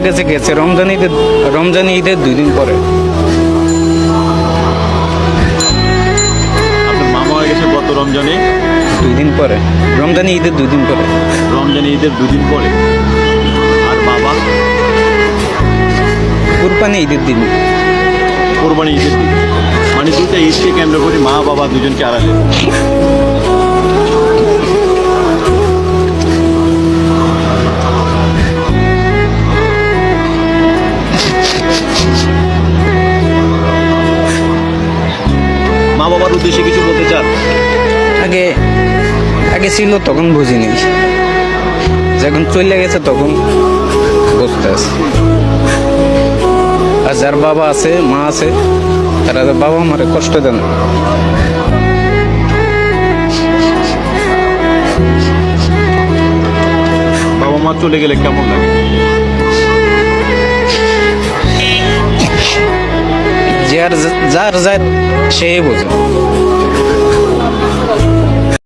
গেছে গেছে রমজান ঈদের 2 দিন পরে। আপনার মা মারা গেছে গত রমজানে, 2 দিন পরে, রমজান ঈদের 2 দিন পরে। রমজান ঈদের 2 দিন পরে। আর বাবা কুরবানি ঈদের দিন। কোরবানি ঈদের দিন। মানে দুইটা ঈদকে কেন্দ্র করে মা বাবা দুজনকে হারালেন। মা বাবার উদ্দেশ্যে কিছু বলতে চান? আগে আগে ছিল তখন বুঝিনি, যখন চলে গেছে তখন বুঝতে আছে। আর যার বাবা আছে মা আছে তারা তো বাবা মারে কষ্ট দেন। বাবা মা চলে গেলে কেমন লাগে? যার যার সে বোঝে।